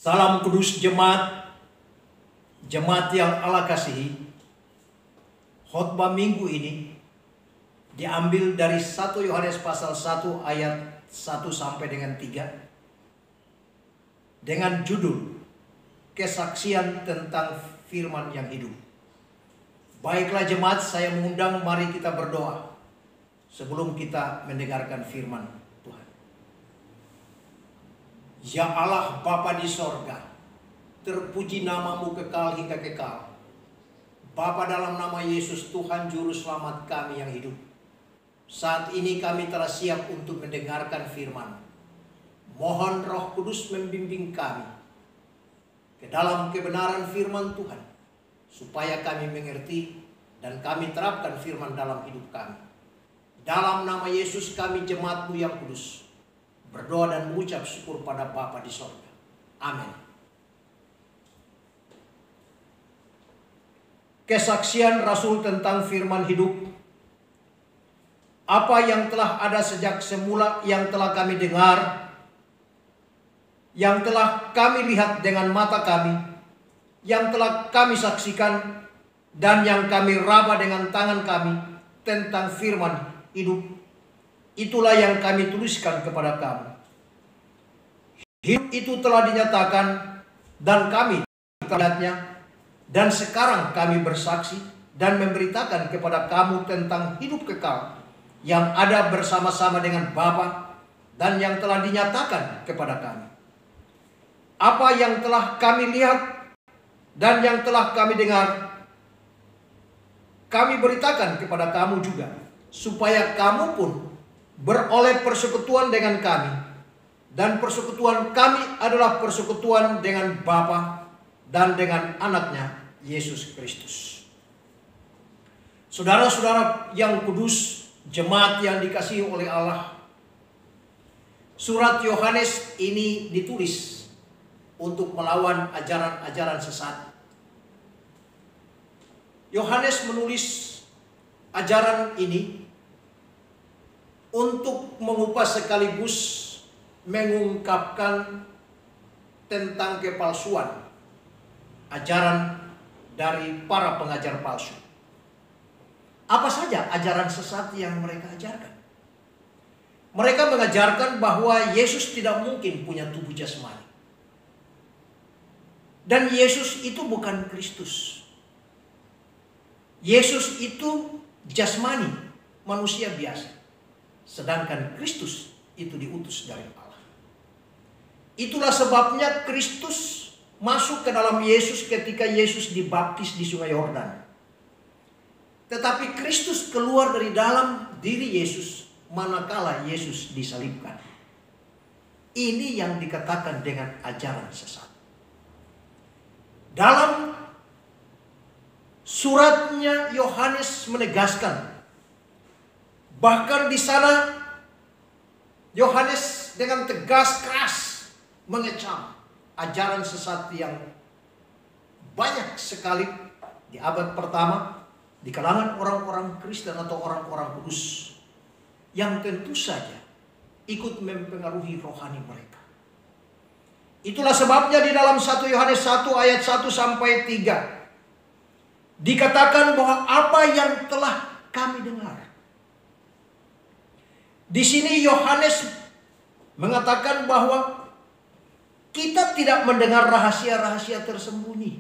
Salam kudus jemaat yang Allah kasihi. Khotbah minggu ini diambil dari 1 Yohanes pasal 1 ayat 1 sampai dengan 3 dengan judul kesaksian tentang firman yang hidup. Baiklah jemaat, saya mengundang, mari kita berdoa sebelum kita mendengarkan firman Tuhan. Ya Allah Bapa di sorga, terpuji namamu kekal hingga kekal. Bapa, dalam nama Yesus Tuhan Juru Selamat kami yang hidup, saat ini kami telah siap untuk mendengarkan firman. Mohon Roh Kudus membimbing kami ke dalam kebenaran firman Tuhan, supaya kami mengerti dan kami terapkan firman dalam hidup kami. Dalam nama Yesus kami jemaat-Mu yang kudus berdoa dan mengucap syukur pada Bapa di sorga. Amin. Kesaksian Rasul tentang firman hidup. Apa yang telah ada sejak semula, yang telah kami dengar, yang telah kami lihat dengan mata kami, yang telah kami saksikan, dan yang kami raba dengan tangan kami tentang firman hidup, itulah yang kami tuliskan kepada kamu. Hidup itu telah dinyatakan dan kami melihatnya, dan sekarang kami bersaksi dan memberitakan kepada kamu tentang hidup kekal yang ada bersama-sama dengan Bapa dan yang telah dinyatakan kepada kami. Apa yang telah kami lihat dan yang telah kami dengar, kami beritakan kepada kamu juga, supaya kamu pun beroleh persekutuan dengan kami. Dan persekutuan kami adalah persekutuan dengan Bapa dan dengan anaknya Yesus Kristus. Saudara-saudara yang kudus, jemaat yang dikasihi oleh Allah, surat Yohanes ini ditulis untuk melawan ajaran-ajaran sesat. Yohanes menulis ajaran ini untuk mengupas sekaligus mengungkapkan tentang kepalsuan ajaran dari para pengajar palsu. Apa saja ajaran sesat yang mereka ajarkan? Mereka mengajarkan bahwa Yesus tidak mungkin punya tubuh jasmani. Dan Yesus itu bukan Kristus. Yesus itu jasmani, manusia biasa. Sedangkan Kristus itu diutus dari Allah. Itulah sebabnya Kristus masuk ke dalam Yesus ketika Yesus dibaptis di Sungai Yordan. Tetapi Kristus keluar dari dalam diri Yesus manakala Yesus disalibkan. Ini yang dikatakan dengan ajaran sesat. Dalam suratnya Yohanes menegaskan, bahkan di sana Yohanes dengan tegas keras mengecam ajaran sesat yang banyak sekali di abad pertama di kalangan orang-orang Kristen atau orang-orang kudus yang tentu saja ikut mempengaruhi rohani mereka. Itulah sebabnya di dalam 1 Yohanes 1 ayat 1 sampai 3 dikatakan bahwa apa yang telah kami dengar. Di sini Yohanes mengatakan bahwa kita tidak mendengar rahasia-rahasia tersembunyi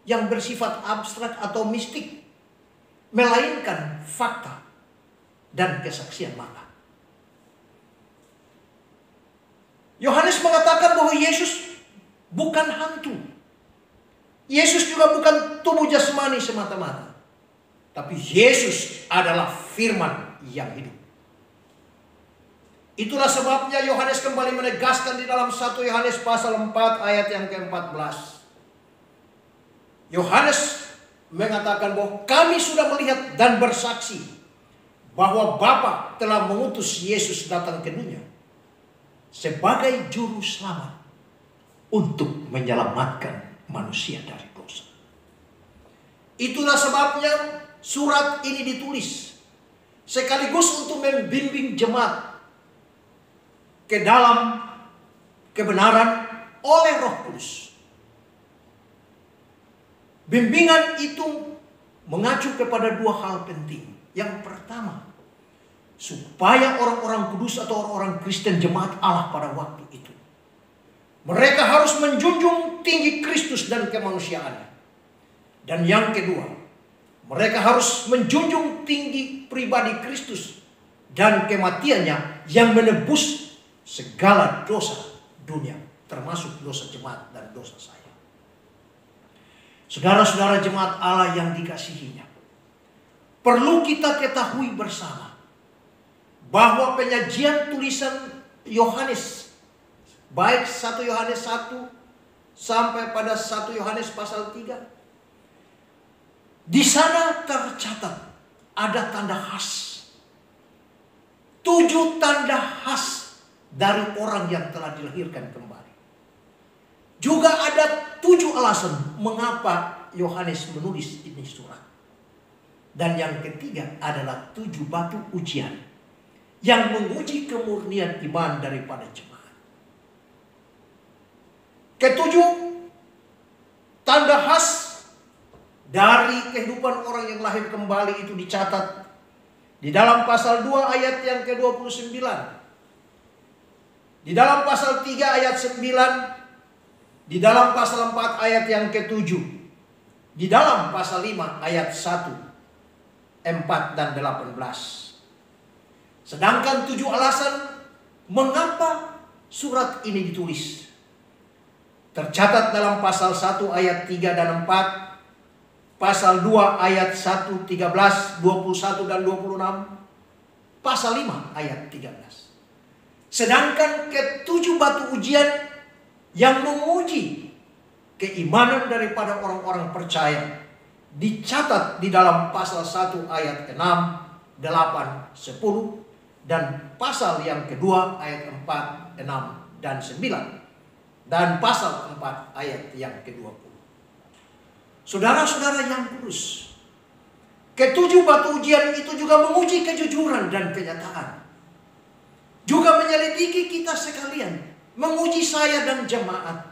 yang bersifat abstrak atau mistik, melainkan fakta dan kesaksian mata. Yohanes mengatakan bahwa Yesus bukan hantu. Yesus juga bukan tubuh jasmani semata-mata. Tapi Yesus adalah firman yang hidup. Itulah sebabnya Yohanes kembali menegaskan di dalam 1 Yohanes pasal 4 ayat yang ke-14. Yohanes mengatakan bahwa kami sudah melihat dan bersaksi bahwa Bapa telah mengutus Yesus datang ke dunia sebagai juru selamat untuk menyelamatkan manusia dari dosa. Itulah sebabnya surat ini ditulis sekaligus untuk membimbing jemaat ke dalam kebenaran oleh Roh Kudus. Bimbingan itu mengacu kepada dua hal penting. Yang pertama, supaya orang-orang kudus atau orang-orang Kristen jemaat Allah pada waktu itu, mereka harus menjunjung tinggi Kristus dan kemanusiaannya. Dan yang kedua, mereka harus menjunjung tinggi pribadi Kristus dan kematiannya yang menebus segala dosa dunia, termasuk dosa jemaat dan dosa saya. Saudara-saudara jemaat Allah yang dikasihinya, perlu kita ketahui bersama bahwa penyajian tulisan Yohanes, baik 1 Yohanes 1 sampai pada 1 Yohanes pasal 3, di sana tercatat ada tanda khas. 7 tanda khas dari orang yang telah dilahirkan kembali. Juga ada 7 alasan mengapa Yohanes menulis ini surat. Dan yang ketiga adalah 7 batu ujian yang menguji kemurnian iman daripada jemaat. Ketujuh, tanda khas dari kehidupan orang yang lahir kembali itu dicatat di dalam pasal 2 ayat yang ke-29. Di dalam pasal 3 ayat 9. Di dalam pasal 4 ayat yang ke-7. Di dalam pasal 5 ayat 1, 4 dan 18. Sedangkan 7 alasan mengapa surat ini ditulis tercatat dalam pasal 1 ayat 3 dan 4, pasal 2 ayat 1, 13, 21 dan 26, pasal 5 ayat 13. Sedangkan ke-7 batu ujian yang menguji keimanan daripada orang-orang percaya dicatat di dalam pasal 1 ayat 6, 8, 10, dan pasal yang kedua ayat 4, 6, dan 9. Dan pasal 4 ayat yang ke-20. Saudara-saudara yang kudus, ke-7 batu ujian itu juga menguji kejujuran dan kenyataan. Juga menyelidiki kita sekalian, menguji saya dan jemaat.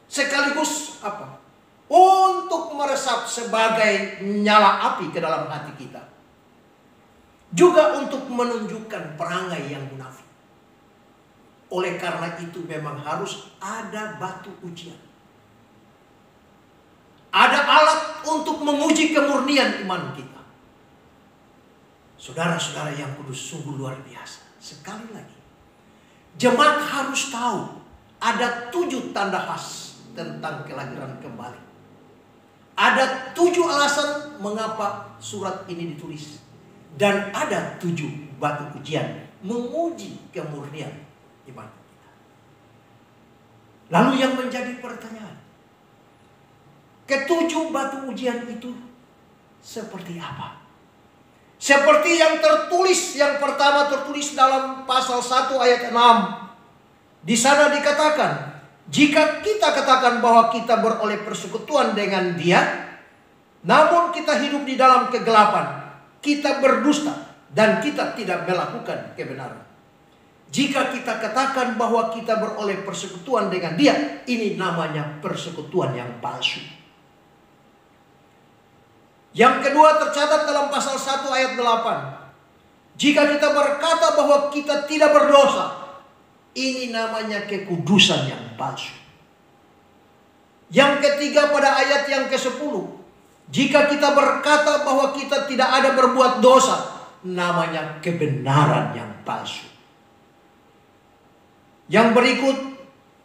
Sekaligus apa? Untuk meresap sebagai nyala api ke dalam hati kita. Juga untuk menunjukkan perangai yang munafik. Oleh karena itu memang harus ada batu ujian. Ada alat untuk menguji kemurnian iman kita. Saudara-saudara yang kudus, sungguh luar biasa. Sekali lagi, jemaat harus tahu ada 7 tanda khas tentang kelahiran kembali. Ada 7 alasan mengapa surat ini ditulis. Dan ada 7 batu ujian menguji kemurnian iman kita. Lalu yang menjadi pertanyaan, ke-7 batu ujian itu seperti apa? Seperti yang tertulis, yang pertama tertulis dalam pasal 1 ayat 6. Di sana dikatakan, jika kita katakan bahwa kita beroleh persekutuan dengan Dia, namun kita hidup di dalam kegelapan, kita berdusta dan kita tidak melakukan kebenaran. Jika kita katakan bahwa kita beroleh persekutuan dengan Dia, ini namanya persekutuan yang palsu. Yang kedua tercatat dalam pasal 1 ayat 8. Jika kita berkata bahwa kita tidak berdosa, ini namanya kekudusan yang palsu. Yang ketiga pada ayat yang ke-10. Jika kita berkata bahwa kita tidak ada berbuat dosa, namanya kebenaran yang palsu. Yang berikut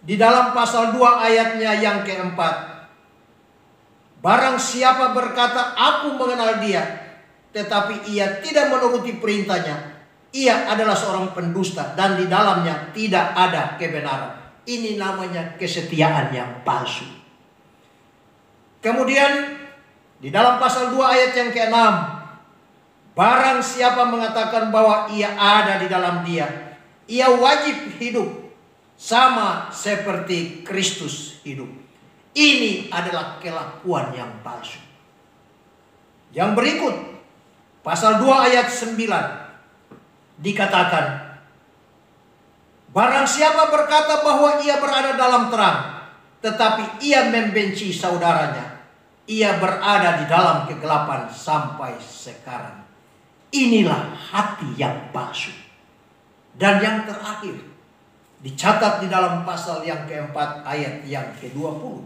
di dalam pasal 2 ayatnya yang ke-4. Barang siapa berkata aku mengenal Dia, tetapi ia tidak menuruti perintahnya, ia adalah seorang pendusta dan di dalamnya tidak ada kebenaran. Ini namanya kesetiaan yang palsu. Kemudian di dalam pasal 2 ayat yang ke-6. Barang siapa mengatakan bahwa ia ada di dalam Dia, ia wajib hidup sama seperti Kristus hidup. Ini adalah kelakuan yang palsu. Yang berikut, pasal 2 ayat 9 dikatakan, Barang siapa berkata bahwa ia berada dalam terang, tetapi ia membenci saudaranya, ia berada di dalam kegelapan sampai sekarang. Inilah hati yang palsu. Dan yang terakhir, dicatat di dalam pasal yang keempat ayat yang ke-20.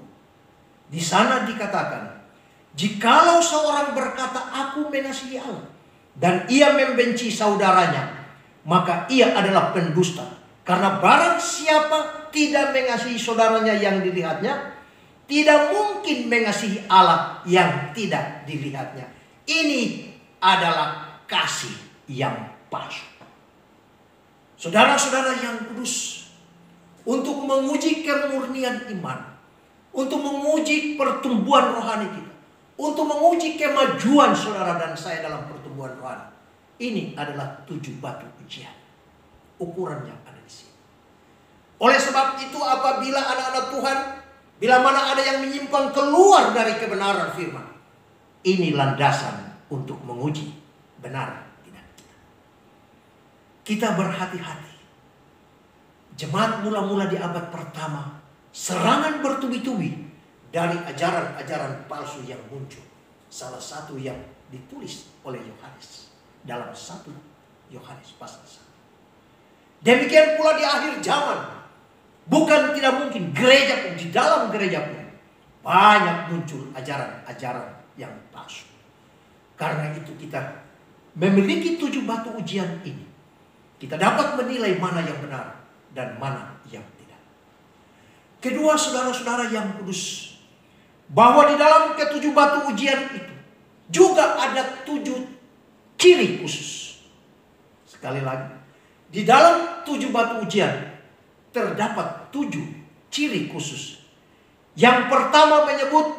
Di sana dikatakan, jikalau seorang berkata aku mengasihi Allah dan ia membenci saudaranya, maka ia adalah pendusta. Karena barang siapa tidak mengasihi saudaranya yang dilihatnya, tidak mungkin mengasihi Allah yang tidak dilihatnya. Ini adalah kasih yang palsu. Saudara-saudara yang kudus, untuk menguji kemurnian iman, untuk menguji pertumbuhan rohani kita, untuk menguji kemajuan saudara dan saya dalam pertumbuhan rohani, ini adalah 7 batu ujian. Ukurannya ada di sini. Oleh sebab itu, apabila anak-anak Tuhan, bila mana ada yang menyimpang keluar dari kebenaran firman, ini landasan untuk menguji benar tidak kita. Kita berhati-hati. Jemaat mula-mula di abad pertama, serangan bertubi-tubi dari ajaran-ajaran palsu yang muncul. Salah satu yang ditulis oleh Yohanes dalam 1 Yohanes pasal 1. Demikian pula di akhir zaman. Bukan tidak mungkin gereja pun, di dalam gereja pun banyak muncul ajaran-ajaran yang palsu. Karena itu kita memiliki 7 batu ujian ini. Kita dapat menilai mana yang benar dan mana yang tidak. Kedua, saudara-saudara yang kudus, bahwa di dalam ke-7 batu ujian itu juga ada 7 ciri khusus. Sekali lagi, di dalam 7 batu ujian terdapat 7 ciri khusus. Yang pertama menyebut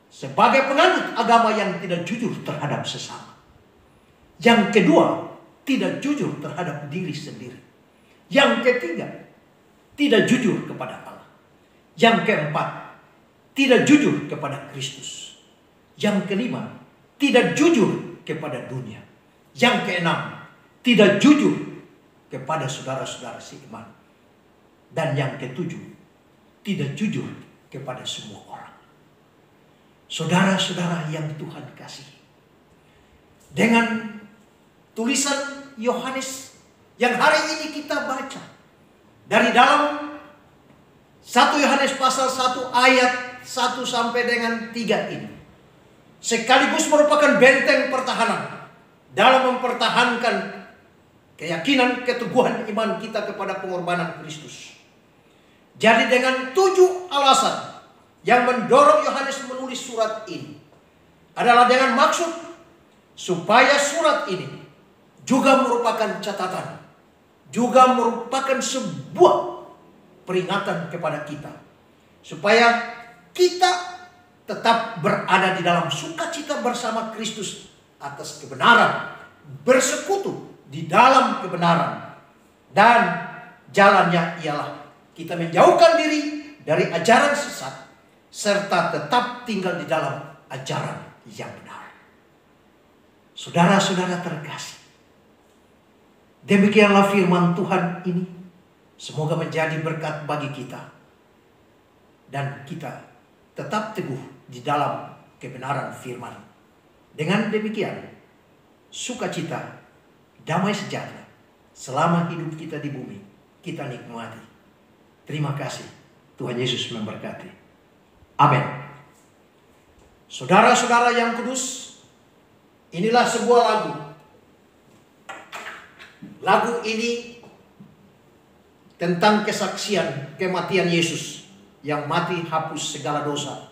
sebagai penganut agama yang tidak jujur terhadap sesama. Yang kedua, tidak jujur terhadap diri sendiri. Yang ketiga, tidak jujur kepada Allah. Yang keempat, tidak jujur kepada Kristus. Yang kelima, tidak jujur kepada dunia. Yang keenam, tidak jujur kepada saudara-saudara seiman. Dan yang ketujuh, tidak jujur kepada semua orang. Saudara-saudara yang Tuhan kasih, dengan tulisan Yohanes yang hari ini kita baca dari dalam 1 Yohanes pasal 1 ayat 1 sampai dengan 3 ini, sekaligus merupakan benteng pertahanan dalam mempertahankan keyakinan, keteguhan iman kita kepada pengorbanan Kristus. Jadi dengan 7 alasan yang mendorong Yohanes menulis surat ini adalah dengan maksud supaya surat ini juga merupakan catatan, juga merupakan sebuah peringatan kepada kita, supaya kita tetap berada di dalam sukacita bersama Kristus atas kebenaran, bersekutu di dalam kebenaran, dan jalannya ialah kita menjauhkan diri dari ajaran sesat, serta tetap tinggal di dalam ajaran yang benar. Saudara-saudara terkasih, demikianlah firman Tuhan ini. Semoga menjadi berkat bagi kita, dan kita tetap teguh di dalam kebenaran firman. Dengan demikian, sukacita, damai sejahtera selama hidup kita di bumi kita nikmati. Terima kasih. Tuhan Yesus memberkati. Amin. Saudara-saudara yang kudus, inilah sebuah lagu. Lagu ini tentang kesaksian kematian Yesus yang mati hapus segala dosa.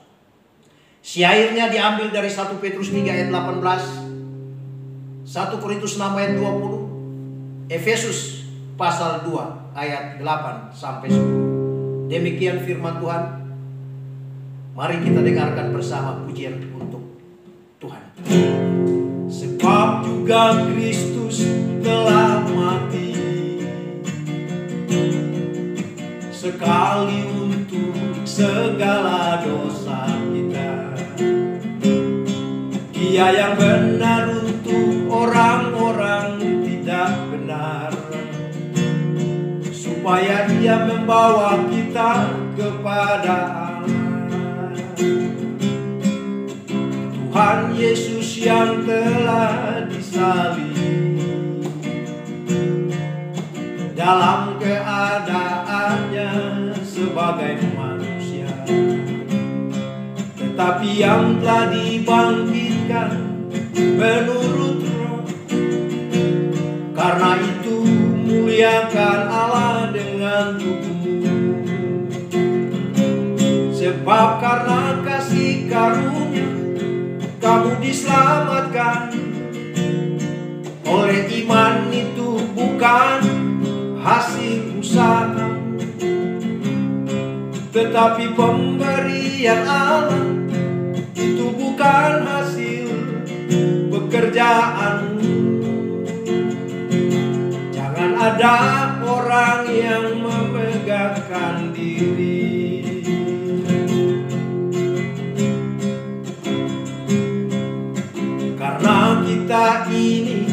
Syairnya diambil dari 1 Petrus 3 ayat 18, 1 Korintus 6 ayat 20, Efesus pasal 2 ayat 8 sampai 10. Demikian firman Tuhan. Mari kita dengarkan bersama pujian untuk Tuhan. Sebab juga Kristus telah mati sekali untuk segala dosa kita. Dia yang benar untuk orang-orang tidak benar, supaya membawa kita kepada Allah. Tuhan Yesus yang telah disalib dalam keadaannya sebagai manusia, tetapi yang telah dibangkitkan menurut Roh. Karena itu muliakan Allah dengan tubuhmu, sebab karena kasih karunia kamu diselamatkan. Oleh iman itu bukan hasil usaha, tetapi pemberian Allah. Itu bukan hasil pekerjaanmu. Jangan ada orang yang memegahkan diri. Karena kita ini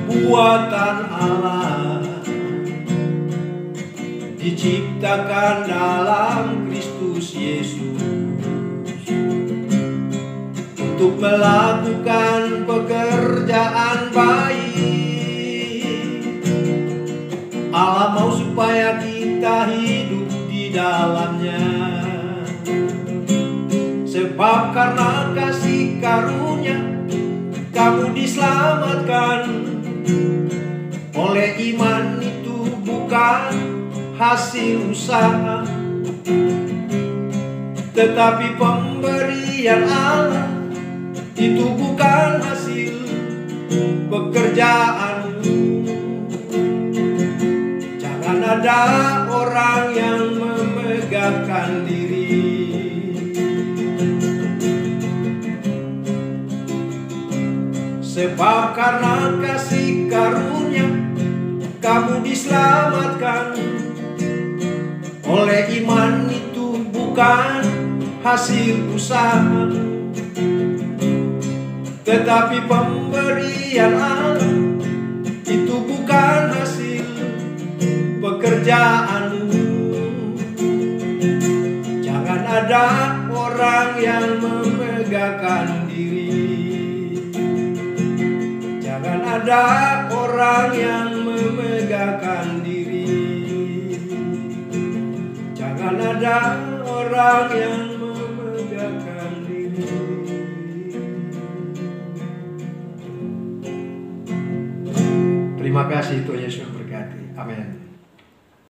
buatan Allah, diciptakan dalam Kristus Yesus untuk melakukan pekerjaan baik. Allah mau supaya kita hidup di dalamnya, sebab karena kasih karunia kamu diselamatkan. Oleh iman itu bukan hasil usaha, tetapi pemberian Allah. Itu bukan hasil pekerjaanmu. Jangan ada orang yang memegahkan diri. Sebab karena kasih karunia kamu diselamatkan. Oleh iman itu bukan hasil usaha, tetapi pemberian Allah. Itu bukan hasil pekerjaanmu. Jangan ada orang yang memegahkan diri. Jangan ada orang yang memegahkan diri. Jangan ada orang yang memegahkan diri. Terima kasih Tuhan Yesus.